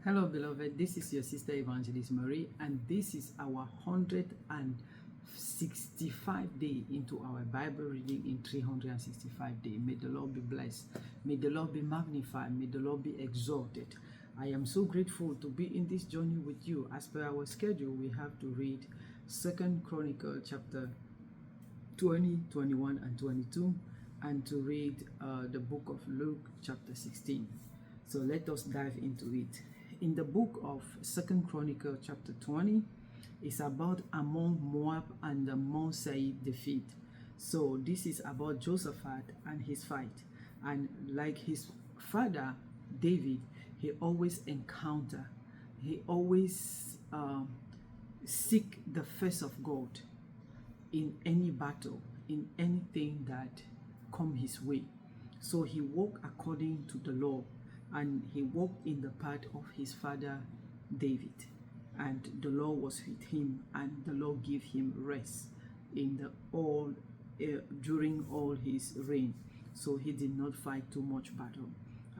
Hello, beloved. This is your sister Evangelist Marie, and this is our 165 day into our Bible reading in 365 days. May the Lord be blessed. May the Lord be magnified. May the Lord be exalted. I am so grateful to be in this journey with you. As per our schedule, we have to read Second Chronicle chapter 20, 21, and 22, and to read the book of Luke chapter 16. So let us dive into it. In the book of Second Chronicle chapter 20, it's about Ammon, Moab, and the Mount Seir defeat. So this is about Jehoshaphat and his fight. And like his father David, he always seek the face of God in any battle, in anything that come his way. So he walked according to the law, and he walked in the path of his father David, and the law was with him, and the Lord gave him rest in during all his reign. So he did not fight too much battle.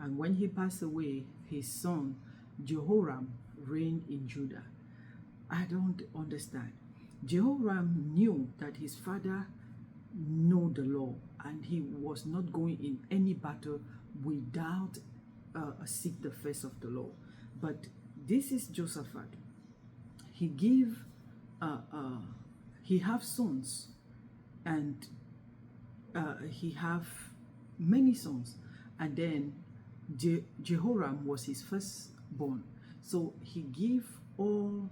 And when he passed away, his son Jehoram reigned in Judah. I don't understand. Jehoram knew that his father knew the law, and he was not going in any battle without seek the face of the Lord. But this is Jehoshaphat. He have sons, and he have many sons, and then Jehoram was his firstborn. So he gave all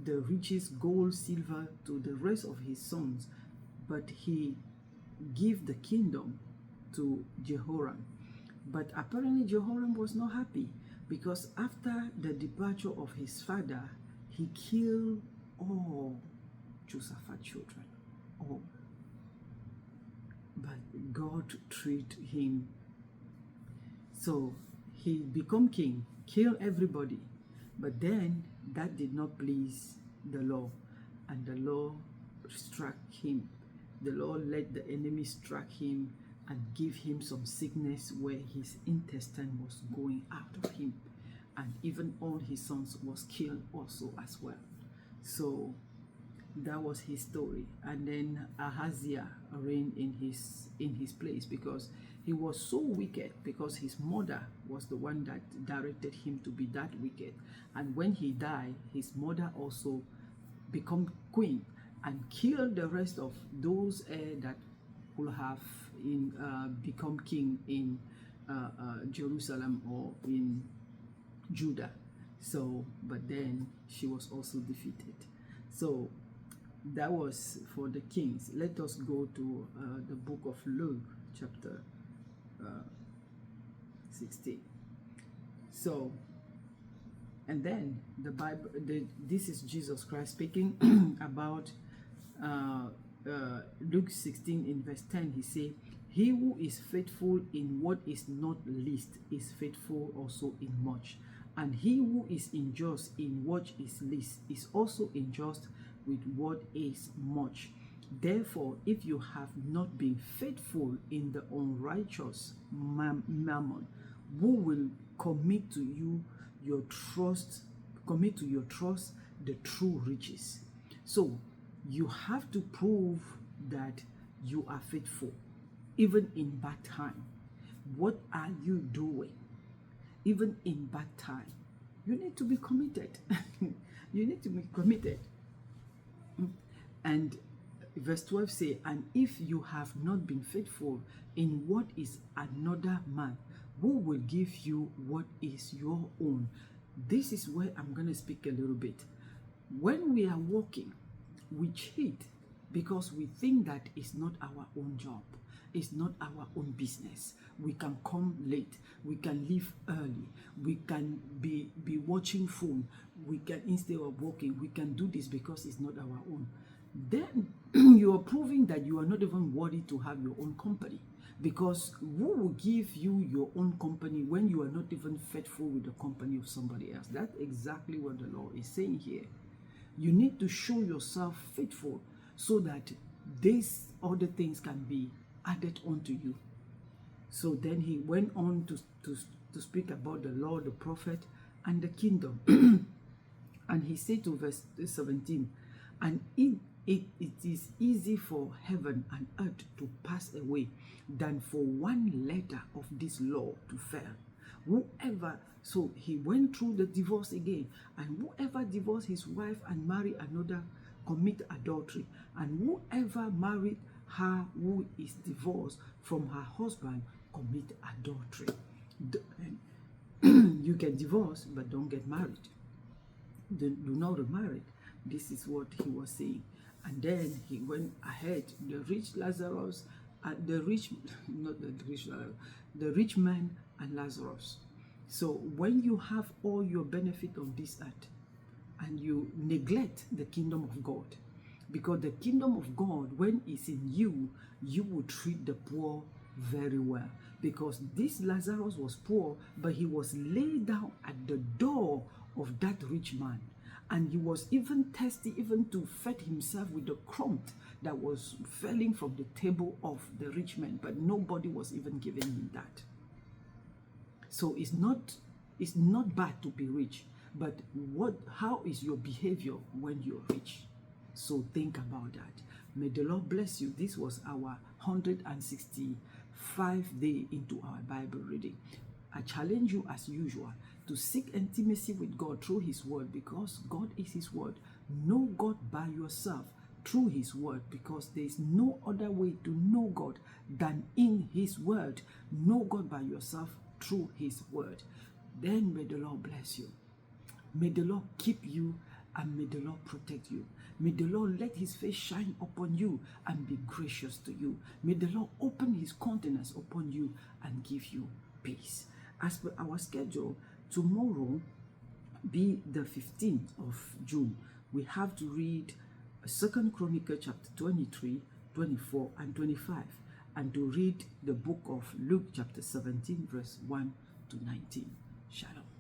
the riches, gold, silver, to the rest of his sons, but he gave the kingdom to Jehoram. But apparently Jehoram was not happy, because after the departure of his father, he killed all Jehoshaphat's children. All. But God treated him. So he became king, killed everybody. But then that did not please the Lord, and the Lord struck him. The Lord let the enemy strike him and give him some sickness where his intestine was going out of him, and even all his sons was killed also as well. So that was his story. And then Ahaziah reigned in his place, because he was so wicked, because his mother was the one that directed him to be that wicked. And when he died, his mother also become queen and killed the rest of those that could have become king in Jerusalem or in Judah. So, but then she was also defeated. So that was for the kings. Let us go to the book of Luke chapter 16. So, and then the Bible, this is Jesus Christ speaking about Luke 16 in verse 10. He say, "He who is faithful in what is not least is faithful also in much. And he who is unjust in what is least is also unjust with what is much. Therefore, if you have not been faithful in the unrighteous mammon, who will commit to your trust the true riches?" So you have to prove that you are faithful even in bad time. What are you doing even in bad time? You need to be committed. You need to be committed. And verse 12 say, "And if you have not been faithful in what is another man, who will give you what is your own?" This is where I'm going to speak a little bit. When we are working, we cheat because we think that it's not our own job. It's not our own business. We can come late. We can leave early. We can be watching phone. We can, instead of working, we can do this because it's not our own. Then you are proving that you are not even worthy to have your own company, because who will give you your own company when you are not even faithful with the company of somebody else? That's exactly what the Lord is saying here. You need to show yourself faithful so that these other things can be added onto you. So then he went on to speak about the law, the prophet, and the kingdom. And he said to verse 17, and it is easy for heaven and earth to pass away than for one letter of this law to fail. Whoever, so he went through the divorce again, and whoever divorced his wife and marry another commit adultery, and whoever married her who is divorced from her husband commit adultery. You can divorce, but don't get married. Do not remarry. This is what he was saying. And then he went ahead. The rich Lazarus, the rich man and Lazarus. So when you have all your benefit on this earth and you neglect the kingdom of God, because the kingdom of God, when it's in you, you will treat the poor very well. Because this Lazarus was poor, but he was laid down at the door of that rich man. And he was even thirsty, even to feed himself with the crumbs that was falling from the table of the rich man. But nobody was even giving him that. So it's not bad to be rich, but how is your behavior when you're rich? So think about that. May the Lord bless you. This was our 165 day into our Bible reading. I challenge you as usual to seek intimacy with God through his word, because God is his word. Know God by yourself through his word, because there is no other way to know God than in his word. Know God by yourself through his word. Then may the Lord bless you. May the Lord keep you, and may the Lord protect you. May the Lord let his face shine upon you and be gracious to you. May the Lord open his countenance upon you and give you peace. As per our schedule, tomorrow be the 15th of June. We have to read 2 Chronicles chapter 23, 24, and 25, and to read the book of Luke chapter 17, verse 1 to 19. Shalom.